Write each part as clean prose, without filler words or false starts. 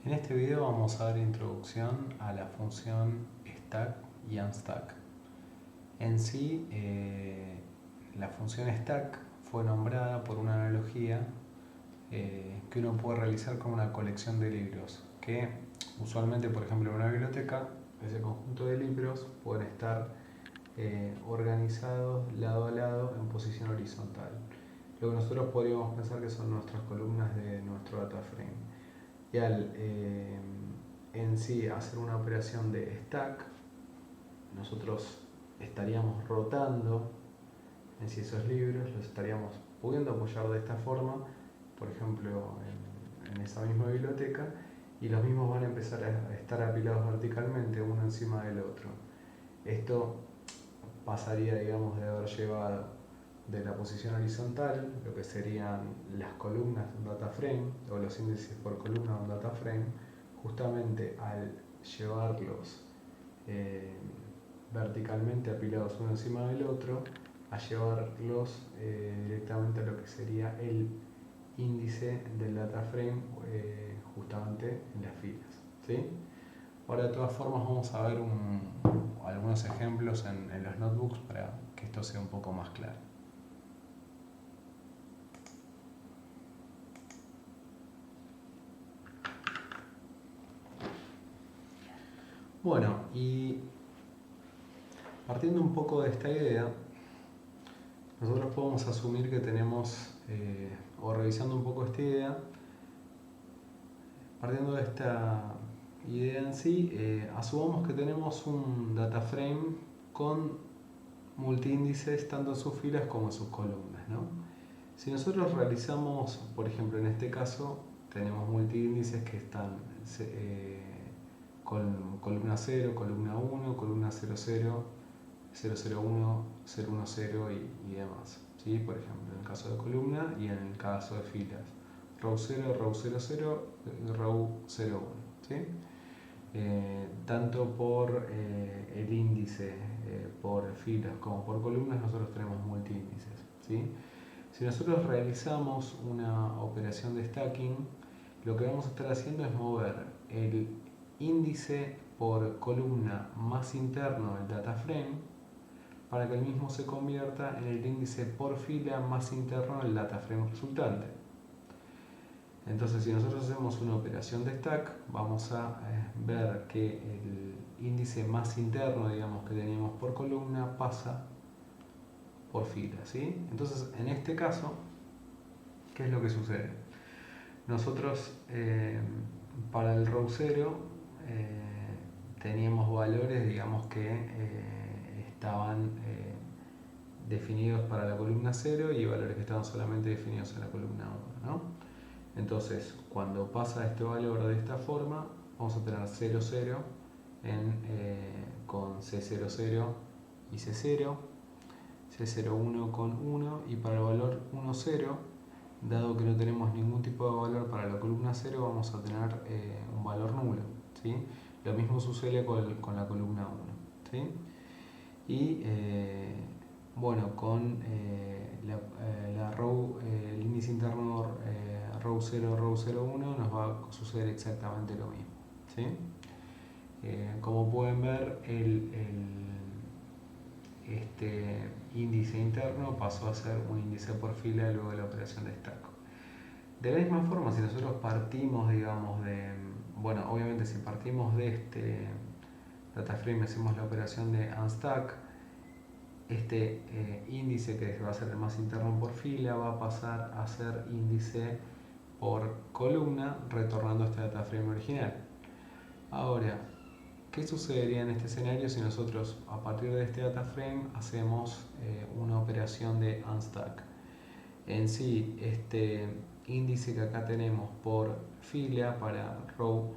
En este video vamos a dar introducción a la función stack y unstack. En sí, la función stack fue nombrada por una analogía que uno puede realizar con una colección de libros, que usualmente, por ejemplo, en una biblioteca, ese conjunto de libros pueden estar organizados lado a lado en posición horizontal. Lo que nosotros podríamos pensar que son nuestras columnas de nuestro data frame. Y al en sí hacer una operación de stack, nosotros estaríamos rotando en sí esos libros, los estaríamos pudiendo apoyar de esta forma, por ejemplo en esa misma biblioteca, y los mismos van a empezar a estar apilados verticalmente uno encima del otro. Esto pasaría, digamos, de haber llevado de la posición horizontal, lo que serían las columnas de un data frame o los índices por columna de un data frame, justamente al llevarlos verticalmente apilados uno encima del otro, a llevarlos directamente a lo que sería el índice del data frame justamente en las filas, ¿sí? Ahora, de todas formas, vamos a ver algunos ejemplos en los notebooks para que esto sea un poco más claro. Bueno, y partiendo un poco de esta idea, nosotros podemos asumir que tenemos, o revisando un poco esta idea, partiendo de esta idea en sí, asumamos que tenemos un data frame con multiíndices tanto en sus filas como en sus columnas, ¿no? Si nosotros realizamos, por ejemplo, en este caso, tenemos multiíndices que están con columna 0, columna 1, columna 00, 001, 010 y demás, ¿sí? Por ejemplo, en el caso de columna y en el caso de filas. Row 0, row 00, row 01, ¿sí? Tanto por el índice por filas como por columnas, nosotros tenemos multiíndices, ¿sí? Si nosotros realizamos una operación de stacking, lo que vamos a estar haciendo es mover el índice por columna más interno del data frame para que el mismo se convierta en el índice por fila más interno del data frame resultante. Entonces, si nosotros hacemos una operación de stack, vamos a ver que el índice más interno, digamos, que teníamos por columna pasa por fila, ¿sí? Entonces, en este caso, ¿qué es lo que sucede? Nosotros, para el row 0, teníamos valores, digamos, que estaban definidos para la columna 0 y valores que estaban solamente definidos en la columna 1, ¿no? Entonces, cuando pasa este valor de esta forma, vamos a tener 0, 0 con C00 y C0, C01 con 1, y para el valor 1, 0, dado que no tenemos ningún tipo de valor para la columna 0, vamos a tener un valor nulo, ¿sí? Lo mismo sucede con la columna 1, ¿sí? Y bueno, con la row, el índice interno row 0, row 01 nos va a suceder exactamente lo mismo, ¿sí? Como pueden ver, este índice interno pasó a ser un índice por fila luego de la operación de stack. De la misma forma, si nosotros partimos, digamos, bueno, obviamente si partimos de este data frame y hacemos la operación de unstack, este índice, que va a ser el más interno por fila, va a pasar a ser índice por columna, retornando a este data frame original. Ahora, ¿qué sucedería en este escenario si nosotros a partir de este data frame hacemos una operación de unstack? En sí, este índice que acá tenemos por fila para row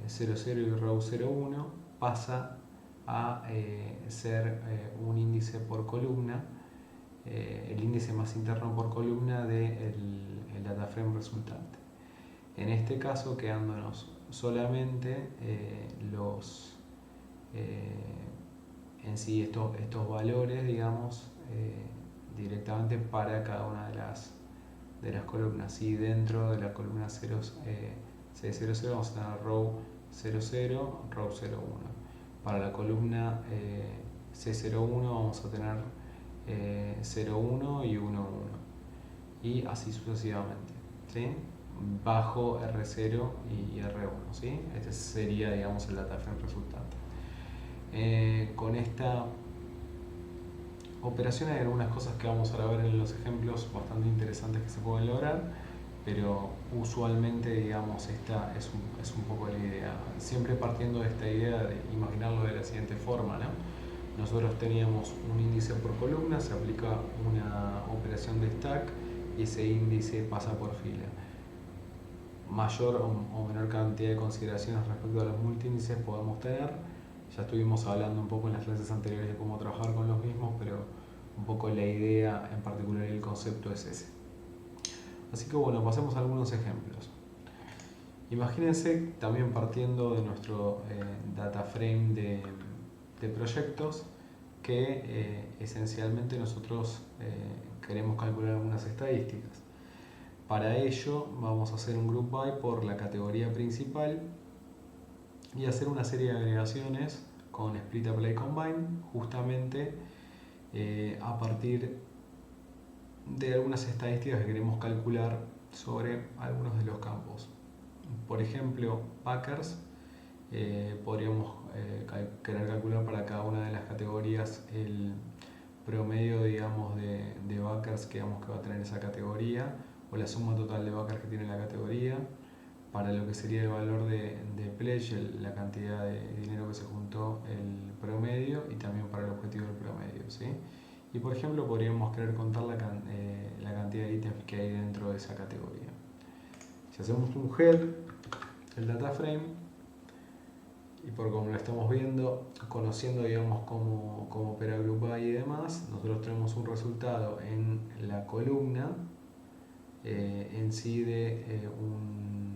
00 y row 01 pasa a ser un índice por columna, el índice más interno por columna del data frame resultante. En este caso, quedándonos solamente en sí estos valores, digamos, directamente para cada una de las columnas, y dentro de la columna 0 C00 vamos a tener row 00, row 01. Para la columna C01 vamos a tener 01 y 11 y así sucesivamente, ¿sí? Bajo R0 y R1, ¿sí? Este sería, digamos, el data frame resultante. Con esta operación hay algunas cosas que vamos a ver en los ejemplos bastante interesantes que se pueden lograr, pero usualmente, digamos, esta es un poco la idea, siempre partiendo de esta idea de imaginarlo de la siguiente forma, ¿no? Nosotros teníamos un índice por columna, se aplica una operación de stack y ese índice pasa por fila. Mayor o menor cantidad de consideraciones respecto a los multiíndices podemos tener. Ya estuvimos hablando un poco en las clases anteriores de cómo trabajar con los mismos, pero un poco la idea en particular y el concepto es ese. Así que bueno, pasemos a algunos ejemplos. Imagínense, también partiendo de nuestro data frame de proyectos, que esencialmente nosotros queremos calcular algunas estadísticas. Para ello vamos a hacer un group by por la categoría principal y hacer una serie de agregaciones con split, apply, combine, justamente a partir de algunas estadísticas que queremos calcular sobre algunos de los campos. Por ejemplo, backers, podríamos querer calcular para cada una de las categorías el promedio, digamos, de backers que va a tener esa categoría, o la suma total de backers que tiene la categoría, para lo que sería el valor de pledge, la cantidad de dinero que se juntó, el promedio, y también para el objetivo del promedio, ¿sí? Y por ejemplo podríamos querer contar la cantidad de ítems que hay dentro de esa categoría. Si hacemos un head, el data frame, y por como lo estamos viendo, conociendo, digamos, cómo opera group by y demás, nosotros tenemos un resultado en la columna en sí de un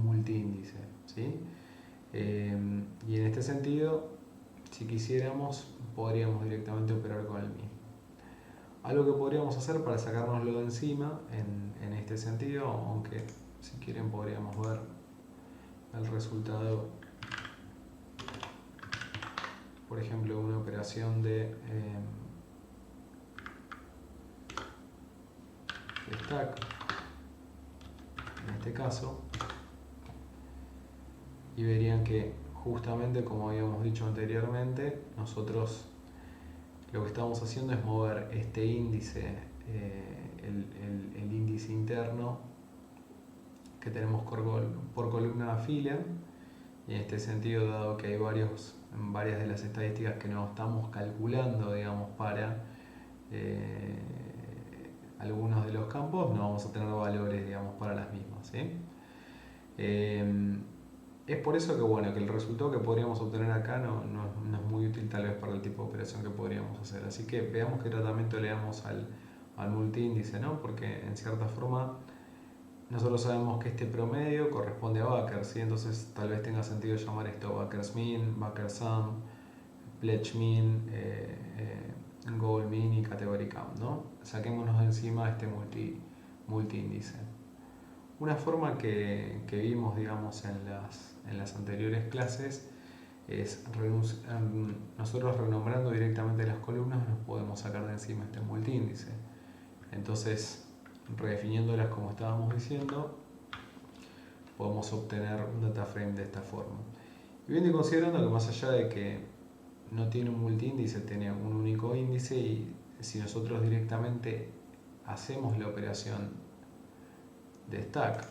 multiíndice, ¿sí? Y en este sentido, si quisiéramos, podríamos directamente operar con el mismo. Algo que podríamos hacer para sacárnoslo de encima en este sentido, aunque si quieren podríamos ver el resultado, por ejemplo, una operación de stack, en este caso, y verían que justamente, como habíamos dicho anteriormente, nosotros lo que estamos haciendo es mover este índice, el índice interno que tenemos por columna a fila, y en este sentido, dado que hay varias de las estadísticas que nos estamos calculando, digamos, para algunos de los campos, no vamos a tener valores, digamos, para las mismas, ¿sí? Es por eso que, bueno, que el resultado que podríamos obtener acá no es muy útil tal vez para el tipo de operación que podríamos hacer. Así que veamos qué tratamiento le damos al multiíndice, ¿no? Porque en cierta forma nosotros sabemos que este promedio corresponde a backers, ¿sí? Entonces tal vez tenga sentido llamar esto backers mean, backers sum, pledge mean, goal mean y category count, ¿no? Saquémonos de encima este multiíndice. Una forma que vimos, digamos, en las anteriores clases es nosotros renombrando directamente las columnas nos podemos sacar de encima este multiíndice. Entonces, redefiniéndolas como estábamos diciendo, podemos obtener un data frame de esta forma. Y bien, considerando que más allá de que no tiene un multiíndice, tiene un único índice, y si nosotros directamente hacemos la operación de stack,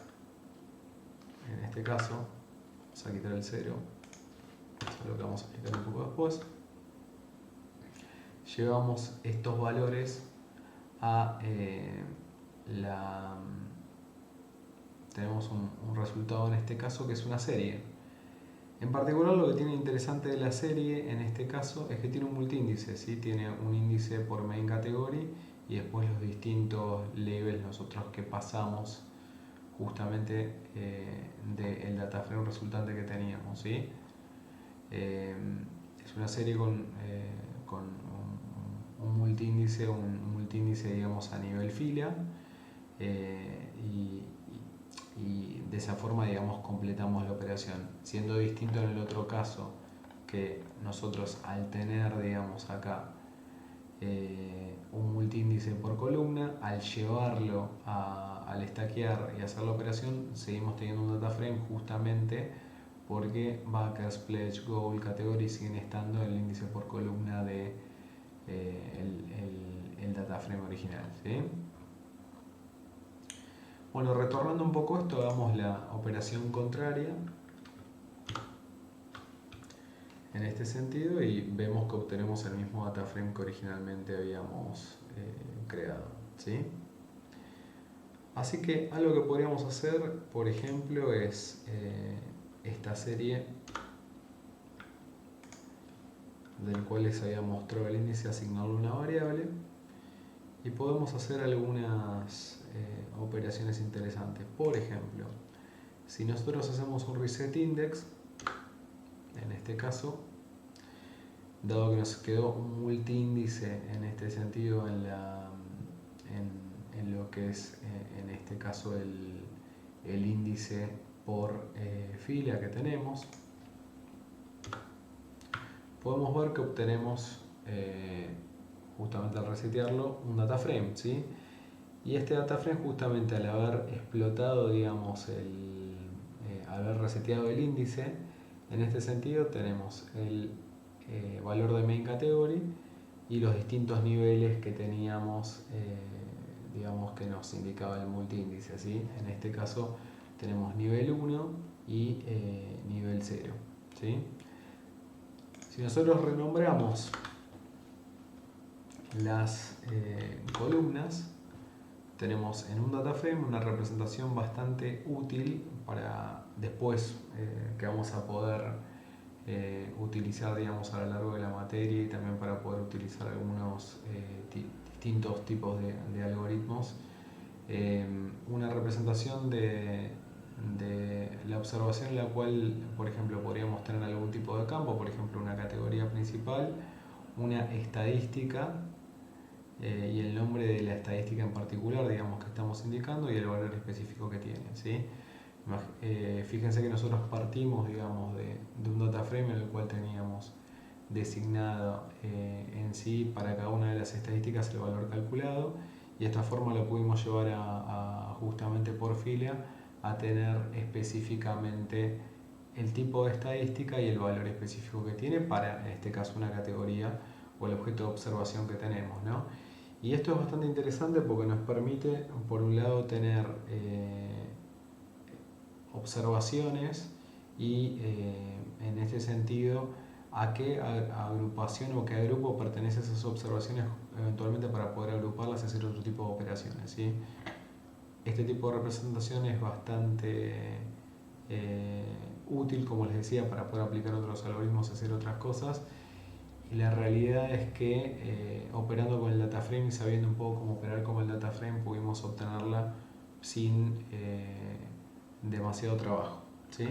en este caso vamos a quitar el 0, eso es lo que vamos a explicar un poco después, llevamos estos valores a tenemos un resultado en este caso que es una serie. En particular, lo que tiene interesante de la serie en este caso es que tiene un multiíndice, ¿sí? Tiene un índice por main category y después los distintos levels nosotros que pasamos justamente del data frame resultante que teníamos, ¿sí? Es una serie con un multiíndice, digamos a nivel fila, y y de esa forma, digamos, completamos la operación, siendo distinto en el otro caso que nosotros al tener, digamos, acá un multiíndice por columna, al llevarlo al stackear y hacer la operación, seguimos teniendo un data frame justamente porque backers, pledge, goal, category siguen estando en el índice por columna de el data frame original, ¿sí? Bueno, retornando un poco esto, hagamos la operación contraria en este sentido y vemos que obtenemos el mismo data frame que originalmente habíamos creado, ¿sí? Así que algo que podríamos hacer, por ejemplo, es esta serie del cual les había mostrado el índice, asignarle una variable y podemos hacer algunas operaciones interesantes. Por ejemplo, si nosotros hacemos un reset index, en este caso, dado que nos quedó un multiíndice en este sentido en lo que es en este caso el índice por fila que tenemos, podemos ver que obtenemos justamente al resetearlo un data frame, ¿sí? Y este data frame, justamente al haber explotado, digamos, haber reseteado el índice, en este sentido tenemos el valor de main category y los distintos niveles que teníamos, digamos, que nos indicaba el multiíndice, ¿sí? En este caso tenemos nivel 1 y nivel 0, ¿sí? Si nosotros renombramos las columnas, tenemos en un data frame una representación bastante útil para después que vamos a poder utilizar, digamos, a lo largo de la materia y también para poder utilizar algunos distintos tipos de algoritmos. Una representación de la observación en la cual, por ejemplo, podríamos tener algún tipo de campo, por ejemplo, una categoría principal, una estadística y el nombre de la estadística en particular, digamos, que estamos indicando y el valor específico que tiene, ¿sí? Fíjense que nosotros partimos, digamos, de un data frame en el cual teníamos designado en sí para cada una de las estadísticas el valor calculado y de esta forma lo pudimos llevar justamente por fila a tener específicamente el tipo de estadística y el valor específico que tiene para, en este caso, una categoría o el objeto de observación que tenemos, ¿no? Y esto es bastante interesante porque nos permite, por un lado, tener observaciones y en este sentido a qué agrupación o qué grupo pertenece a esas observaciones eventualmente para poder agruparlas y hacer otro tipo de operaciones, ¿sí? Este tipo de representación es bastante útil, como les decía, para poder aplicar otros algoritmos y hacer otras cosas. Y la realidad es que operando con el data frame y sabiendo un poco cómo operar con el data frame pudimos obtenerla sin demasiado trabajo, ¿sí?